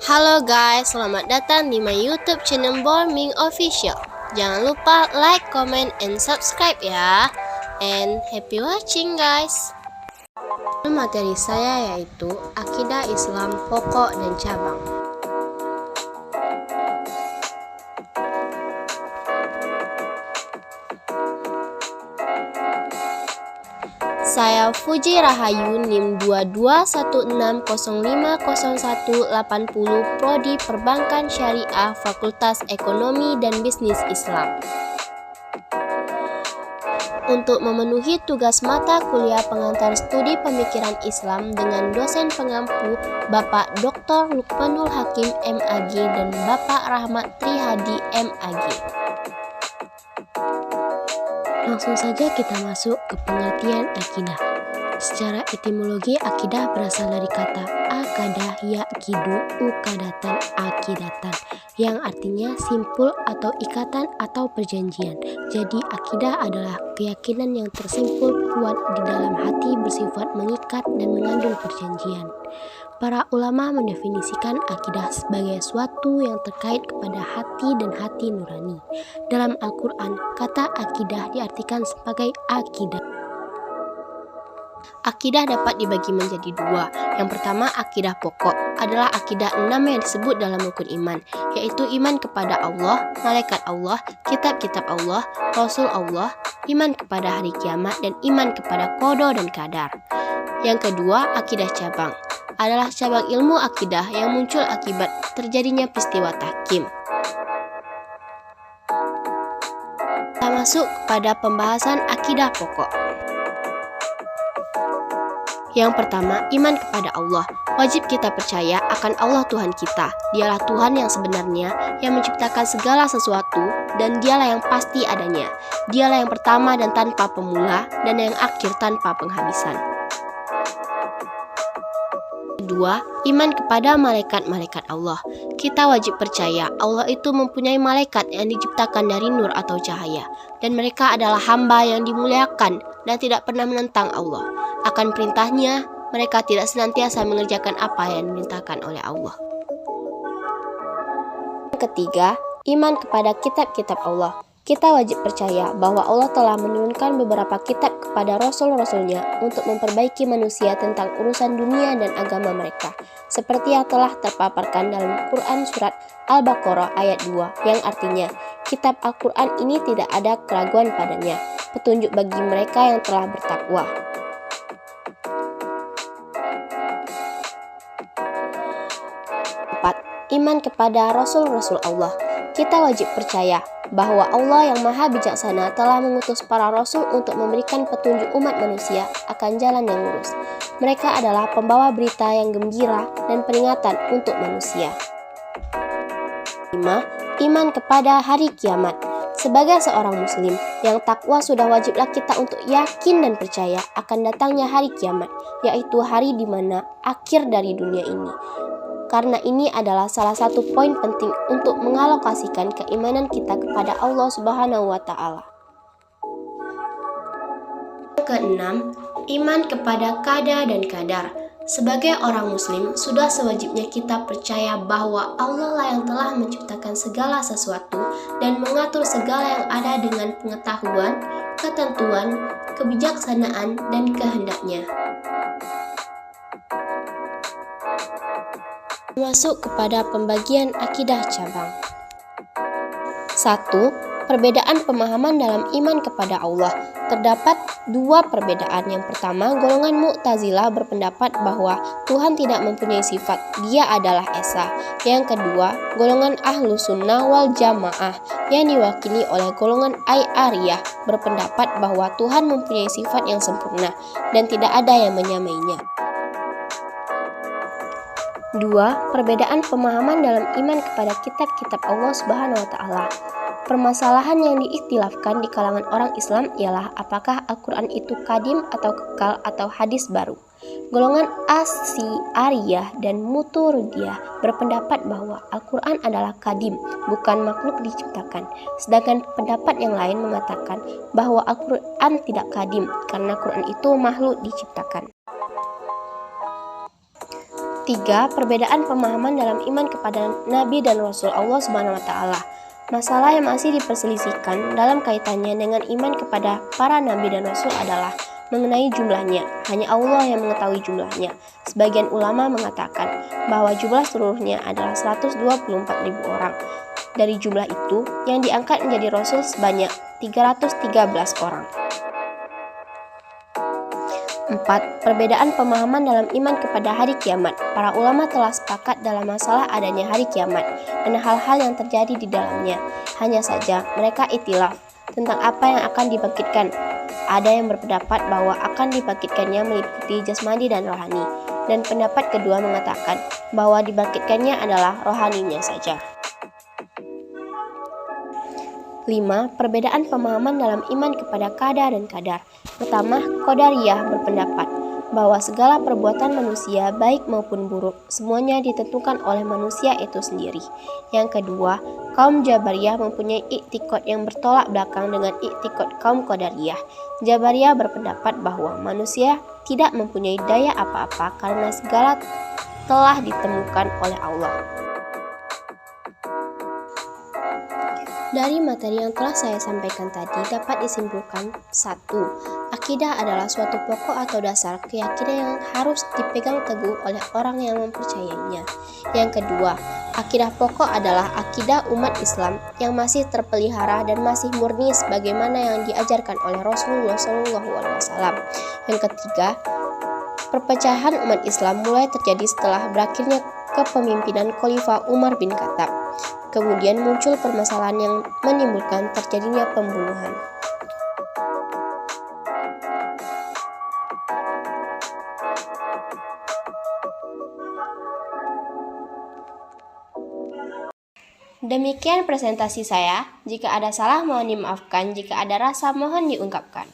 Halo guys, selamat datang di my YouTube channel Borming Official. Jangan lupa like, comment, and subscribe ya. And happy watching guys. Materi saya yaitu Akidah Islam Pokok dan Cabang. Saya Fuji Rahayu NIM 2216050180 Prodi Perbankan Syariah Fakultas Ekonomi dan Bisnis Islam. Untuk memenuhi tugas mata kuliah pengantar studi pemikiran Islam dengan dosen pengampu Bapak Dr. Lukmanul Hakim MAG dan Bapak Rahmat Trihadi MAG. Langsung saja kita masuk ke pengertian akidah. Secara etimologi, akidah berasal dari kata akadah yakidu ukadatan akidatan, yang artinya simpul atau ikatan atau perjanjian. Jadi akidah adalah keyakinan yang tersimpul kuat di dalam hati, bersifat mengikat dan mengandung perjanjian. Para ulama mendefinisikan akidah sebagai suatu yang terkait kepada hati dan hati nurani. Dalam Al-Quran, kata akidah diartikan sebagai akidah. Akidah dapat dibagi menjadi dua. Yang pertama, akidah pokok adalah akidah 6 yang disebut dalam rukun iman, yaitu iman kepada Allah, malaikat Allah, kitab-kitab Allah, Rasul Allah, iman kepada hari kiamat, dan iman kepada qada dan qadar. Yang kedua, akidah cabang adalah cabang ilmu akidah yang muncul akibat terjadinya peristiwa tahkim. Kita masuk kepada pembahasan akidah pokok. Yang pertama, iman kepada Allah. Wajib kita percaya akan Allah Tuhan kita. Dialah Tuhan yang sebenarnya, yang menciptakan segala sesuatu, dan dialah yang pasti adanya. Dialah yang pertama dan tanpa pemula, dan yang akhir tanpa penghabisan. Kedua, iman kepada malaikat-malaikat Allah. Kita wajib percaya Allah itu mempunyai malaikat yang diciptakan dari nur atau cahaya, dan mereka adalah hamba yang dimuliakan dan tidak pernah menentang Allah. Akan perintahnya, mereka tidak senantiasa mengerjakan apa yang diperintahkan oleh Allah. Ketiga, iman kepada kitab-kitab Allah. Kita wajib percaya bahwa Allah telah menurunkan beberapa kitab kepada rasul-rasulnya untuk memperbaiki manusia tentang urusan dunia dan agama mereka, seperti yang telah terpaparkan dalam Quran Surat Al-Baqarah ayat 2, yang artinya, kitab Al-Quran ini tidak ada keraguan padanya, petunjuk bagi mereka yang telah bertakwa. Iman kepada Rasul-Rasul Allah. Kita wajib percaya bahwa Allah yang maha bijaksana telah mengutus para Rasul untuk memberikan petunjuk umat manusia akan jalan yang lurus. Mereka adalah pembawa berita yang gembira dan peringatan untuk manusia. 5. Iman kepada hari kiamat. Sebagai seorang muslim yang takwa, sudah wajiblah kita untuk yakin dan percaya akan datangnya hari kiamat, yaitu hari di mana akhir dari dunia ini. Karena ini adalah salah satu poin penting untuk mengalokasikan keimanan kita kepada Allah Subhanahu wa Ta'ala. Keenam, iman kepada qada dan qadar. Sebagai orang muslim, sudah sewajibnya kita percaya bahwa Allah lah yang telah menciptakan segala sesuatu dan mengatur segala yang ada dengan pengetahuan, ketentuan, kebijaksanaan, dan kehendaknya. Masuk kepada pembagian akidah cabang. 1. Perbedaan pemahaman dalam iman kepada Allah. Terdapat dua perbedaan. Yang pertama, golongan Mu'tazilah berpendapat bahwa Tuhan tidak mempunyai sifat, Dia adalah Esa. Yang kedua, golongan Ahlu Sunnah wal Jamaah yang diwakili oleh golongan Asy'ariyah berpendapat bahwa Tuhan mempunyai sifat yang sempurna dan tidak ada yang menyamainya. 2. Perbedaan pemahaman dalam iman kepada kitab-kitab Allah Subhanahu wa Ta'ala. Permasalahan yang diikhtilafkan di kalangan orang Islam ialah apakah Al-Quran itu kadim atau kekal atau hadis baru. Golongan Asy'ariyah dan Maturidiyah berpendapat bahwa Al-Quran adalah kadim, bukan makhluk diciptakan. Sedangkan pendapat yang lain mengatakan bahwa Al-Quran tidak kadim karena Quran itu makhluk diciptakan. 3. Perbedaan pemahaman dalam iman kepada Nabi dan Rasul Allah Subhanahu wa Ta'ala. Masalah yang masih diperselisihkan dalam kaitannya dengan iman kepada para Nabi dan Rasul adalah mengenai jumlahnya. Hanya Allah yang mengetahui jumlahnya. Sebagian ulama mengatakan bahwa jumlah seluruhnya adalah 124.000 orang. Dari jumlah itu, yang diangkat menjadi Rasul sebanyak 313 orang. 4. Perbedaan pemahaman dalam iman kepada hari kiamat. Para ulama telah sepakat dalam masalah adanya hari kiamat dan hal-hal yang terjadi di dalamnya. Hanya saja mereka ikhtilaf tentang apa yang akan dibangkitkan. Ada yang berpendapat bahwa akan dibangkitkannya meliputi jasmani dan rohani, dan pendapat kedua mengatakan bahwa dibangkitkannya adalah rohaninya saja. 5. Perbedaan pemahaman dalam iman kepada qadar dan qadar. Pertama, Qadariyah berpendapat bahwa segala perbuatan manusia, baik maupun buruk, semuanya ditentukan oleh manusia itu sendiri. Yang kedua, kaum Jabariyah mempunyai iktikad yang bertolak belakang dengan iktikad kaum Qadariyah. Jabariyah berpendapat bahwa manusia tidak mempunyai daya apa-apa karena segala telah ditemukan oleh Allah. Dari materi yang telah saya sampaikan tadi dapat disimpulkan 1. Akidah adalah suatu pokok atau dasar keyakinan yang harus dipegang teguh oleh orang yang mempercayainya. Yang kedua, akidah pokok adalah akidah umat Islam yang masih terpelihara dan masih murni sebagaimana yang diajarkan oleh Rasulullah SAW. Yang ketiga, perpecahan umat Islam mulai terjadi setelah berakhirnya kepemimpinan Khalifah Umar bin Khattab. Kemudian muncul permasalahan yang menimbulkan terjadinya pembunuhan. Demikian presentasi saya. Jika ada salah mohon dimaafkan, jika ada rasa mohon diungkapkan.